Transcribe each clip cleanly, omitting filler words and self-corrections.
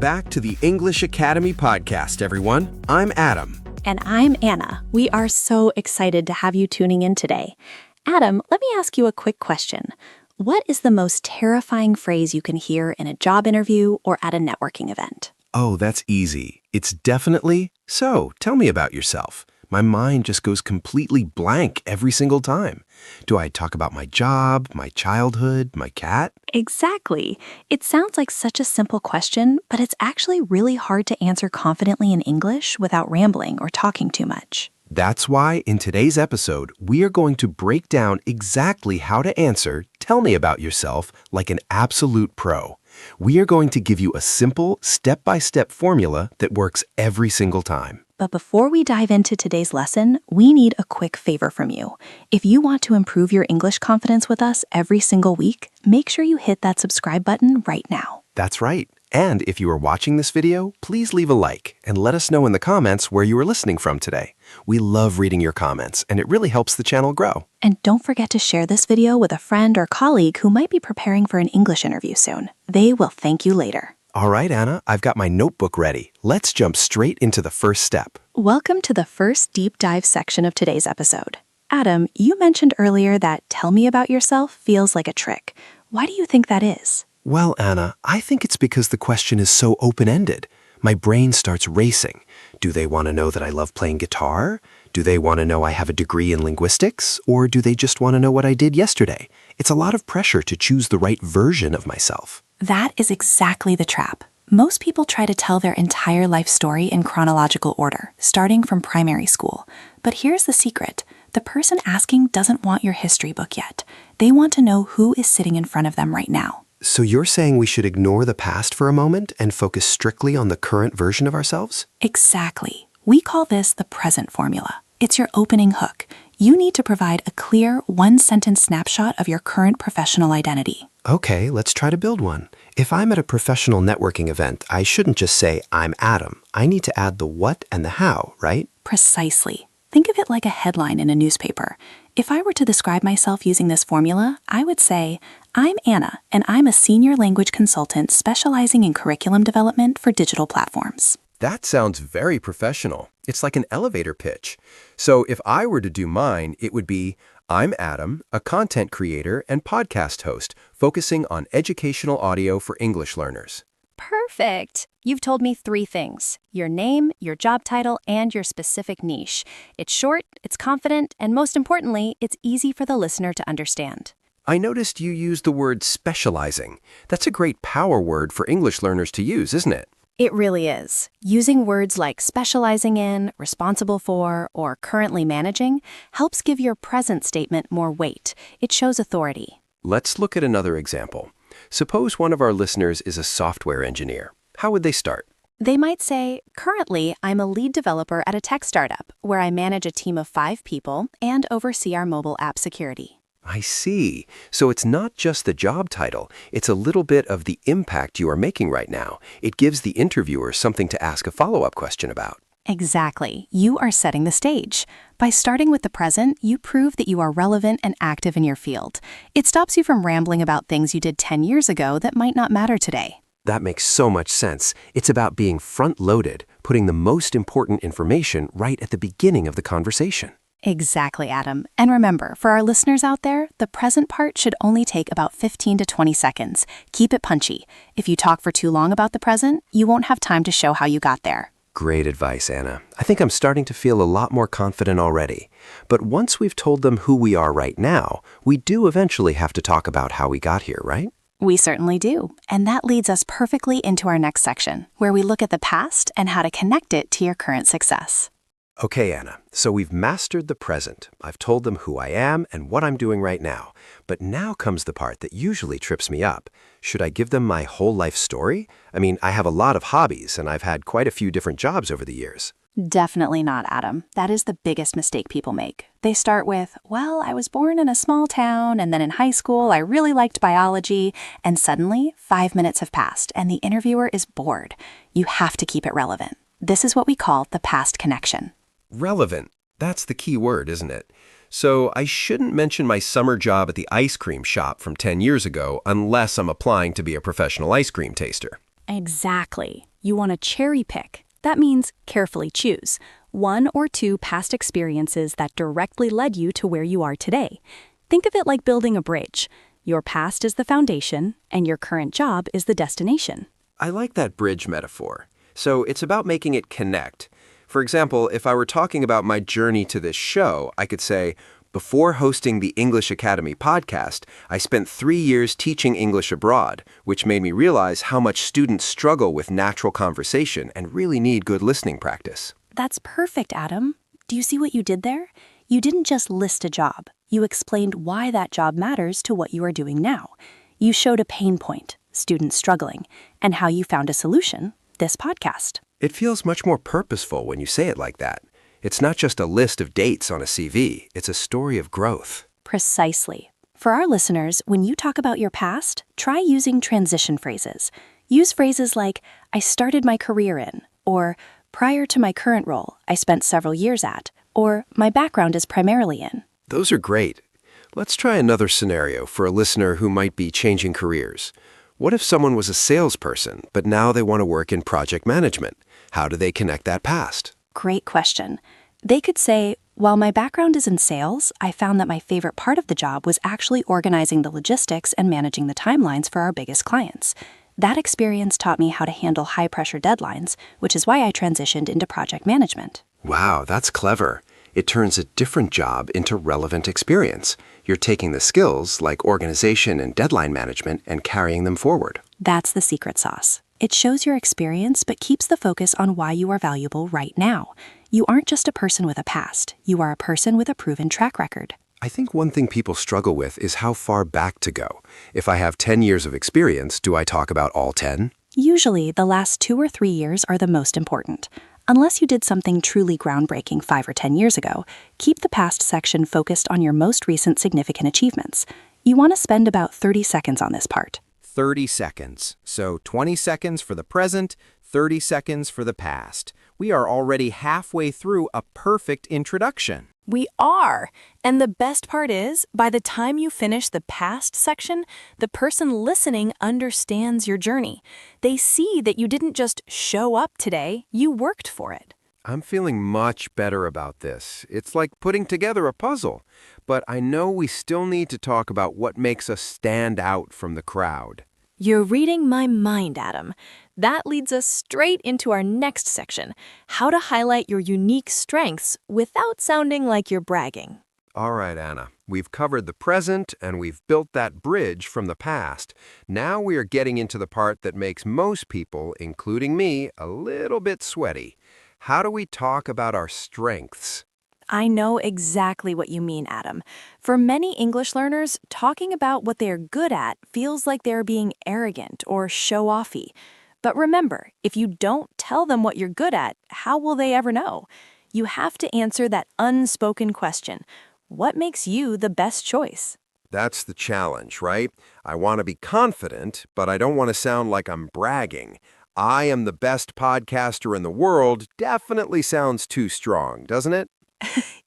back to the English Academy podcast, everyone. I'm Adam. And I'm Anna. We are so excited to have you tuning in today. Adam, let me ask you a quick question. What is the most terrifying phrase you can hear in a job interview or at a networking event? Oh, that's easy. It's definitely, "So, tell me about yourself." My mind just goes completely blank every single time. Do I talk about my job, my childhood, my cat? Exactly. It sounds like such a simple question, but it's actually really hard to answer confidently in English without rambling or talking too much. That's why in today's episode, we are going to break down exactly how to answer "Tell me about yourself" like an absolute pro. We are going to give you a simple, step-by-step formula that works every single time. But before we dive into today's lesson, we need a quick favor from you. If you want to improve your English confidence with us every single week, make sure you hit that subscribe button right now. That's right. And if you are watching this video, please leave a like and let us know in the comments where you are listening from today. We love reading your comments, and it really helps the channel grow. And don't forget to share this video with a friend or colleague who might be preparing for an English interview soon. They will thank you later. All right, Anna, I've got my notebook ready. Let's jump straight into the first step. Welcome to the first deep dive section of today's episode. Adam, you mentioned earlier that "tell me about yourself" feels like a trick. Why do you think that is? Well, Anna, I think it's because the question is so open-ended. My brain starts racing. Do they want to know that I love playing guitar? Do they want to know I have a degree in linguistics? Or do they just want to know what I did yesterday? It's a lot of pressure to choose the right version of myself. That is exactly the trap. Most people try to tell their entire life story in chronological order, starting from primary school. But here's the secret. The person asking doesn't want your history book yet. They want to know who is sitting in front of them right now. So you're saying we should ignore the past for a moment and focus strictly on the current version of ourselves? Exactly. We call this the present formula. It's your opening hook. You need to provide a clear, one-sentence snapshot of your current professional identity. Okay, let's try to build one. If I'm at a professional networking event, I shouldn't just say, "I'm Adam." I need to add the what and the how, right? Precisely. Think of it like a headline in a newspaper. If I were to describe myself using this formula, I would say, "I'm Anna, and I'm a senior language consultant specializing in curriculum development for digital platforms." That sounds very professional. It's like an elevator pitch. So if I were to do mine, it would be, "I'm Adam, a content creator and podcast host focusing on educational audio for English learners." Perfect. You've told me 3 things: your name, your job title, and your specific niche. It's short, it's confident, and most importantly, it's easy for the listener to understand. I noticed you used the word specializing. That's a great power word for English learners to use, isn't it? It really is. Using words like specializing in, responsible for, or currently managing helps give your present statement more weight. It shows authority. Let's look at another example. Suppose one of our listeners is a software engineer. How would they start? They might say, "Currently, I'm a lead developer at a tech startup where I manage a team of 5 people and oversee our mobile app security." I see. So it's not just the job title. It's a little bit of the impact you are making right now. It gives the interviewer something to ask a follow-up question about. Exactly. You are setting the stage. By starting with the present, you prove that you are relevant and active in your field. It stops you from rambling about things you did 10 years ago that might not matter today. That makes so much sense. It's about being front-loaded, putting the most important information right at the beginning of the conversation. Exactly, Adam. And remember, for our listeners out there, the present part should only take about 15 to 20 seconds. Keep it punchy. If you talk for too long about the present, you won't have time to show how you got there. Great advice, Anna. I think I'm starting to feel a lot more confident already. But once we've told them who we are right now, we do eventually have to talk about how we got here, right? We certainly do. And that leads us perfectly into our next section, where we look at the past and how to connect it to your current success. Okay, Anna, so we've mastered the present. I've told them who I am and what I'm doing right now. But now comes the part that usually trips me up. Should I give them my whole life story? I mean, I have a lot of hobbies, and I've had quite a few different jobs over the years. Definitely not, Adam. That is the biggest mistake people make. They start with, "Well, I was born in a small town, and then in high school, I really liked biology," and suddenly, 5 minutes have passed, and the interviewer is bored. You have to keep it relevant. This is what we call the past connection. Relevant. That's the key word, isn't it? So I shouldn't mention my summer job at the ice cream shop from 10 years ago unless I'm applying to be a professional ice cream taster. Exactly. You want to cherry pick. That means carefully choose one or two past experiences that directly led you to where you are today. Think of it like building a bridge. Your past is the foundation, and your current job is the destination. I like that bridge metaphor. So it's about making it connect. For example, if I were talking about my journey to this show, I could say, before hosting the English Academy podcast, I spent 3 years teaching English abroad, which made me realize how much students struggle with natural conversation and really need good listening practice. That's perfect, Adam. Do you see what you did there? You didn't just list a job. You explained why that job matters to what you are doing now. You showed a pain point, students struggling, and how you found a solution, this podcast. It feels much more purposeful when you say it like that. It's not just a list of dates on a CV, it's a story of growth. Precisely. For our listeners, when you talk about your past, try using transition phrases. Use phrases like, I started my career in, or prior to my current role, I spent several years at, or my background is primarily in. Those are great. Let's try another scenario for a listener who might be changing careers. What if someone was a salesperson, but now they want to work in project management? How do they connect that past? Great question. They could say, while my background is in sales, I found that my favorite part of the job was actually organizing the logistics and managing the timelines for our biggest clients. That experience taught me how to handle high-pressure deadlines, which is why I transitioned into project management. Wow, that's clever. It turns a different job into relevant experience. You're taking the skills, like organization and deadline management, and carrying them forward. That's the secret sauce. It shows your experience but keeps the focus on why you are valuable right now. You aren't just a person with a past. You are a person with a proven track record. I think one thing people struggle with is how far back to go. If I have 10 years of experience, do I talk about all 10? Usually, the last 2 or 3 years are the most important. Unless you did something truly groundbreaking 5 or 10 years ago, keep the past section focused on your most recent significant achievements. You want to spend about 30 seconds on this part. 30 seconds. So 20 seconds for the present, 30 seconds for the past. We are already halfway through a perfect introduction. We are. And the best part is, by the time you finish the past section, the person listening understands your journey. They see that you didn't just show up today, you worked for it. I'm feeling much better about this. It's like putting together a puzzle. But I know we still need to talk about what makes us stand out from the crowd. You're reading my mind, Adam. That leads us straight into our next section, how to highlight your unique strengths without sounding like you're bragging. All right, Anna. We've covered the present and we've built that bridge from the past. Now we are getting into the part that makes most people, including me, a little bit sweaty. How do we talk about our strengths? I know exactly what you mean, Adam. For many English learners, talking about what they are good at feels like they're being arrogant or show-offy. But remember, if you don't tell them what you're good at, how will they ever know? You have to answer that unspoken question. What makes you the best choice? That's the challenge, right? I want to be confident, but I don't want to sound like I'm bragging. I am the best podcaster in the world definitely sounds too strong, doesn't it?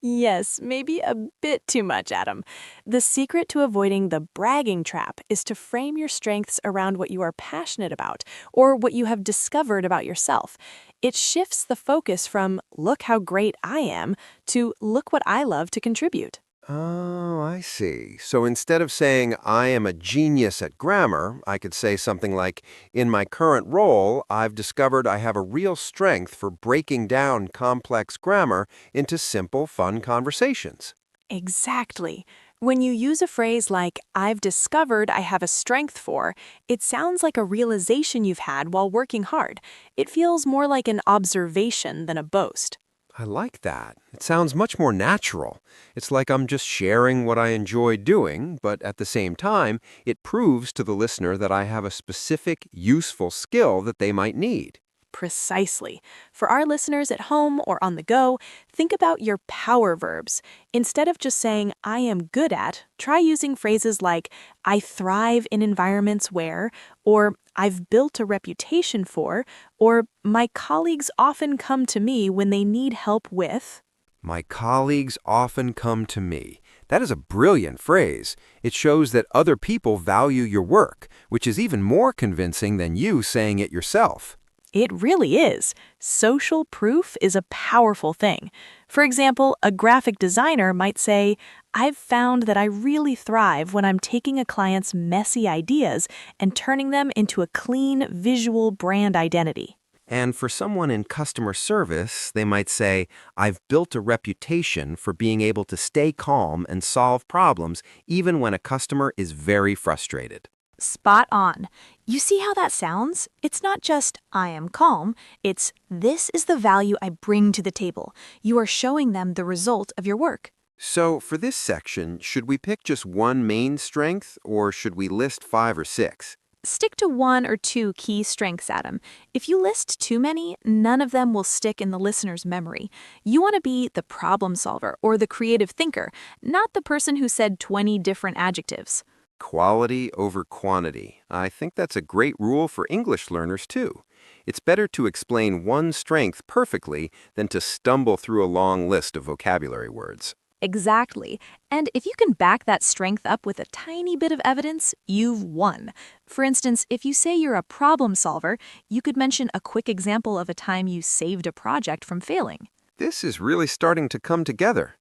Yes, maybe a bit too much, Adam. The secret to avoiding the bragging trap is to frame your strengths around what you are passionate about or what you have discovered about yourself. It shifts the focus from, look how great I am, to look what I love to contribute. Oh, I see. So instead of saying, I am a genius at grammar, I could say something like, in my current role, I've discovered I have a real strength for breaking down complex grammar into simple, fun conversations. Exactly. When you use a phrase like, I've discovered I have a strength for, it sounds like a realization you've had while working hard. It feels more like an observation than a boast. I like that. It sounds much more natural. It's like I'm just sharing what I enjoy doing, but at the same time, it proves to the listener that I have a specific, useful skill that they might need. Precisely. For our listeners at home or on the go, think about your power verbs. Instead of just saying, I am good at, try using phrases like, I thrive in environments where, or I've built a reputation for, or my colleagues often come to me when they need help with. My colleagues often come to me. That is a brilliant phrase. It shows that other people value your work, which is even more convincing than you saying it yourself. It really is. Social proof is a powerful thing. For example, a graphic designer might say, "I've found that I really thrive when I'm taking a client's messy ideas and turning them into a clean, visual brand identity." And for someone in customer service, they might say, "I've built a reputation for being able to stay calm and solve problems even when a customer is very frustrated." Spot on. You see how that sounds? It's not just, "I am calm," it's, "This is the value I bring to the table." You are showing them the result of your work. So for this section, should we pick just one main strength or should we list 5 or 6? Stick to 1 or 2 key strengths, Adam. If you list too many, none of them will stick in the listener's memory. You want to be the problem solver or the creative thinker, not the person who said 20 different adjectives. Quality over quantity. I think that's a great rule for English learners too. It's better to explain one strength perfectly than to stumble through a long list of vocabulary words. Exactly. And if you can back that strength up with a tiny bit of evidence, you've won. For instance, if you say you're a problem solver, you could mention a quick example of a time you saved a project from failing. This is really starting to come together.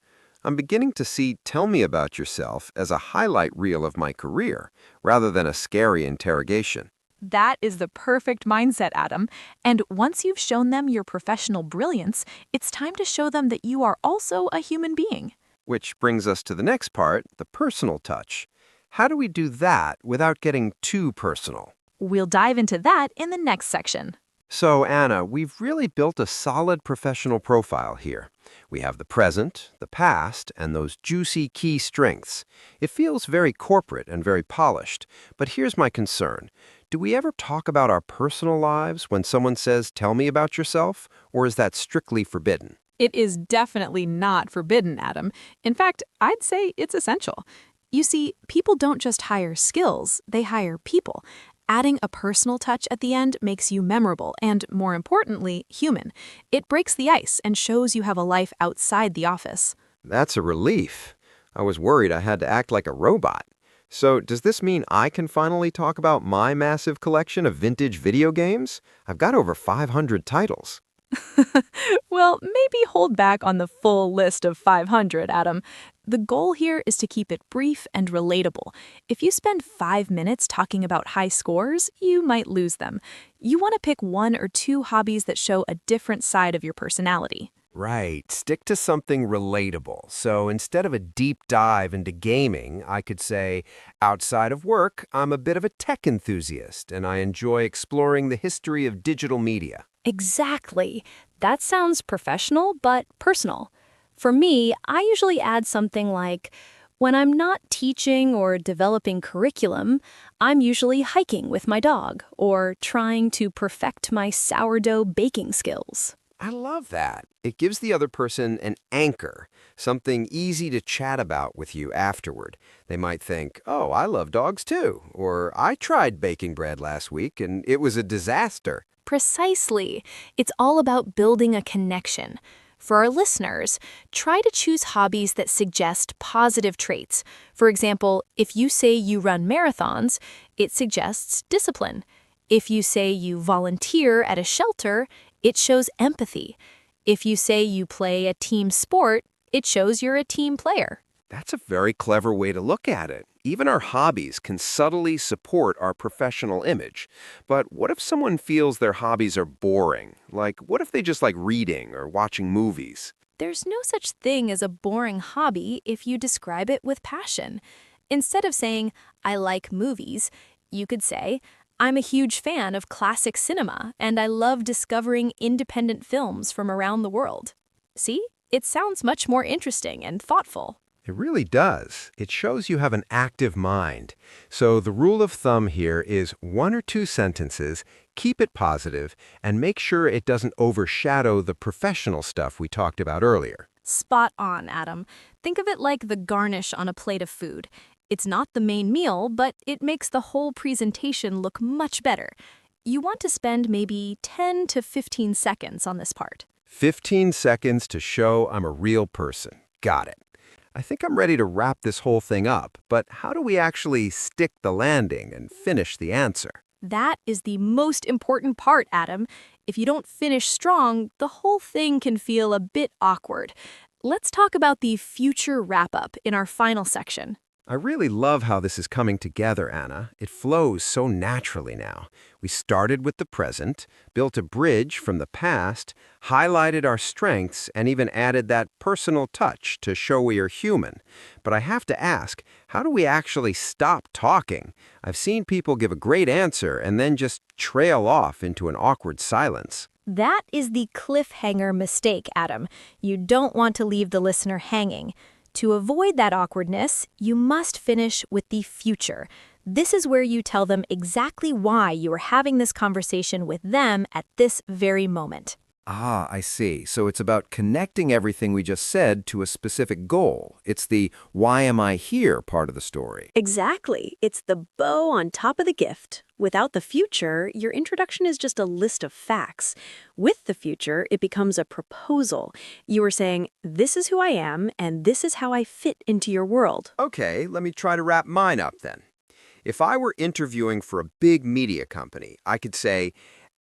I'm beginning to see "tell me about yourself" as a highlight reel of my career, rather than a scary interrogation. That is the perfect mindset, Adam. And once you've shown them your professional brilliance, it's time to show them that you are also a human being. Which brings us to the next part, the personal touch. How do we do that without getting too personal? We'll dive into that in the next section. So, Anna, we've really built a solid professional profile here. We have the present, the past, and those juicy key strengths. It feels very corporate and very polished, but here's my concern. Do we ever talk about our personal lives when someone says, "Tell me about yourself," or is that strictly forbidden? It is definitely not forbidden, Adam. In fact, I'd say it's essential. You see, people don't just hire skills, they hire people. Adding a personal touch at the end makes you memorable and, more importantly, human. It breaks the ice and shows you have a life outside the office. That's a relief. I was worried I had to act like a robot. So does this mean I can finally talk about my massive collection of vintage video games? I've got over 500 titles. Well, maybe hold back on the full list of 500, Adam. The goal here is to keep it brief and relatable. If you spend 5 minutes talking about high scores, you might lose them. You want to pick 1 or 2 hobbies that show a different side of your personality. Right. Stick to something relatable. So instead of a deep dive into gaming, I could say, outside of work, I'm a bit of a tech enthusiast, and I enjoy exploring the history of digital media. Exactly. That sounds professional, but personal. For me, I usually add something like, when I'm not teaching or developing curriculum, I'm usually hiking with my dog or trying to perfect my sourdough baking skills. I love that. It gives the other person an anchor, something easy to chat about with you afterward. They might think, "Oh, I love dogs too," or "I tried baking bread last week and it was a disaster." Precisely. It's all about building a connection. For our listeners, try to choose hobbies that suggest positive traits. For example, if you say you run marathons, it suggests discipline. If you say you volunteer at a shelter, it shows empathy. If you say you play a team sport, it shows you're a team player. That's a very clever way to look at it. Even our hobbies can subtly support our professional image. But what if someone feels their hobbies are boring? Like, what if they just like reading or watching movies? There's no such thing as a boring hobby if you describe it with passion. Instead of saying, "I like movies," you could say, "I'm a huge fan of classic cinema, and I love discovering independent films from around the world." See? It sounds much more interesting and thoughtful. It really does. It shows you have an active mind. So the rule of thumb here is 1 or 2 sentences, keep it positive, and make sure it doesn't overshadow the professional stuff we talked about earlier. Spot on, Adam. Think of it like the garnish on a plate of food. It's not the main meal, but it makes the whole presentation look much better. You want to spend maybe 10 to 15 seconds on this part. 15 seconds to show I'm a real person. Got it. I think I'm ready to wrap this whole thing up, but how do we actually stick the landing and finish the answer? That is the most important part, Adam. If you don't finish strong, the whole thing can feel a bit awkward. Let's talk about the future wrap-up in our final section. I really love how this is coming together, Anna. It flows so naturally now. We started with the present, built a bridge from the past, highlighted our strengths, and even added that personal touch to show we are human. But I have to ask, how do we actually stop talking? I've seen people give a great answer and then just trail off into an awkward silence. That is the cliffhanger mistake, Adam. You don't want to leave the listener hanging. To avoid that awkwardness, you must finish with the future. This is where you tell them exactly why you are having this conversation with them at this very moment. Ah, I see. So it's about connecting everything we just said to a specific goal. It's the why am I here part of the story. Exactly. It's the bow on top of the gift. Without the future, your introduction is just a list of facts. With the future, it becomes a proposal. You are saying, this is who I am, and this is how I fit into your world. Okay, let me try to wrap mine up then. If I were interviewing for a big media company, I could say,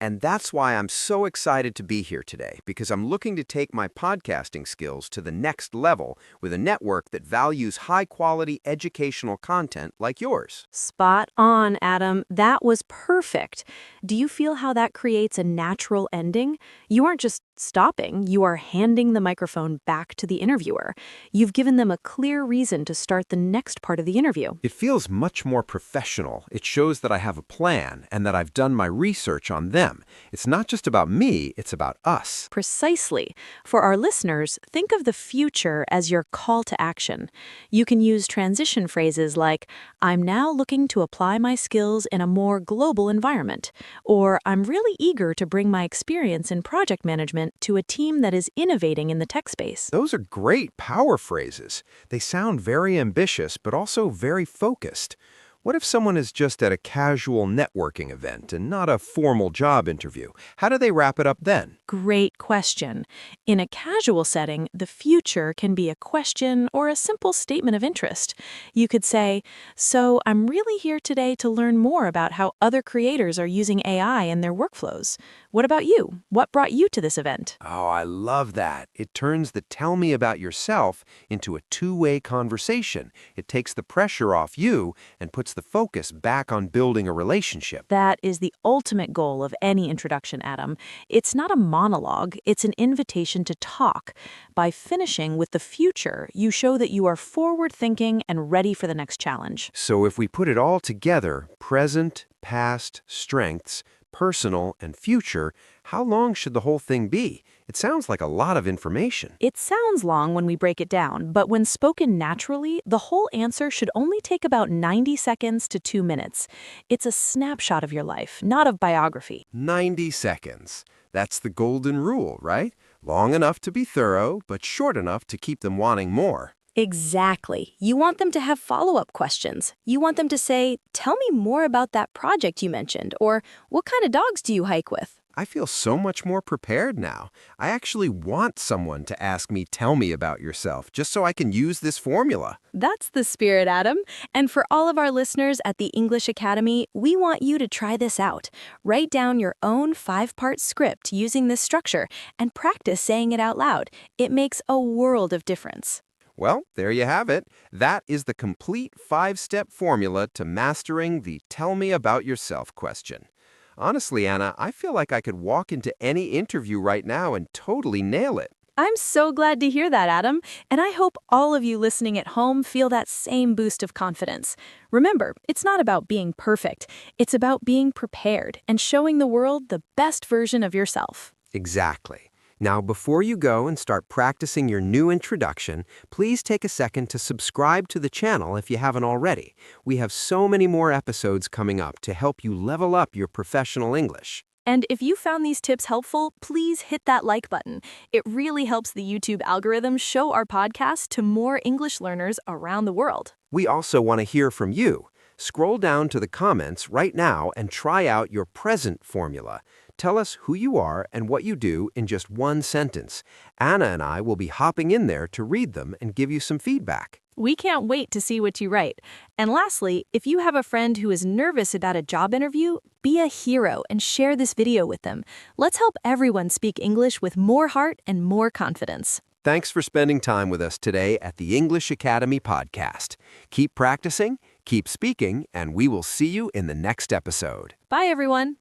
and that's why I'm so excited to be here today, because I'm looking to take my podcasting skills to the next level with a network that values high-quality educational content like yours. Spot on, Adam. That was perfect. Do you feel how that creates a natural ending? You aren't just stopping, you are handing the microphone back to the interviewer. You've given them a clear reason to start the next part of the interview. It feels much more professional. It shows that I have a plan and that I've done my research on them. It's not just about me, it's about us. Precisely. For our listeners, think of the future as your call to action. You can use transition phrases like, I'm now looking to apply my skills in a more global environment, or I'm really eager to bring my experience in project management to a team that is innovating in the tech space. Those are great power phrases. They sound very ambitious, but also very focused. What if someone is just at a casual networking event and not a formal job interview? How do they wrap it up then? Great question. In a casual setting, the future can be a question or a simple statement of interest. You could say, so I'm really here today to learn more about how other creators are using AI in their workflows. What about you? What brought you to this event? Oh, I love that. It turns the tell me about yourself into a two-way conversation. It takes the pressure off you and puts the focus back on building a relationship. That is the ultimate goal of any introduction, Adam. It's not a monologue, it's an invitation to talk. By finishing with the future, you show that you are forward-thinking and ready for the next challenge. So if we put it all together, present, past, strengths, personal, and future, how long should the whole thing be? It sounds like a lot of information. It sounds long when we break it down, but when spoken naturally, the whole answer should only take about 90 seconds to 2 minutes. It's a snapshot of your life, not of biography. 90 seconds. That's the golden rule, right? Long enough to be thorough, but short enough to keep them wanting more. Exactly. You want them to have follow-up questions. You want them to say, tell me more about that project you mentioned, or what kind of dogs do you hike with? I feel so much more prepared now. I actually want someone to ask me, tell me about yourself, just so I can use this formula. That's the spirit, Adam. And for all of our listeners at the English Academy, we want you to try this out. Write down your own 5-part script using this structure and practice saying it out loud. It makes a world of difference. Well, there you have it. That is the complete 5-step formula to mastering the tell me about yourself question. Honestly, Anna, I feel like I could walk into any interview right now and totally nail it. I'm so glad to hear that, Adam. And I hope all of you listening at home feel that same boost of confidence. Remember, it's not about being perfect. It's about being prepared and showing the world the best version of yourself. Exactly. Now, before you go and start practicing your new introduction, please take a second to subscribe to the channel if you haven't already. We have so many more episodes coming up to help you level up your professional English. And if you found these tips helpful, please hit that like button. It really helps the YouTube algorithm show our podcast to more English learners around the world. We also want to hear from you. Scroll down to the comments right now and try out your present formula. Tell us who you are and what you do in just one sentence. Anna and I will be hopping in there to read them and give you some feedback. We can't wait to see what you write. And lastly, if you have a friend who is nervous about a job interview, be a hero and share this video with them. Let's help everyone speak English with more heart and more confidence. Thanks for spending time with us today at the English Academy podcast. Keep practicing, keep speaking, and we will see you in the next episode. Bye, everyone.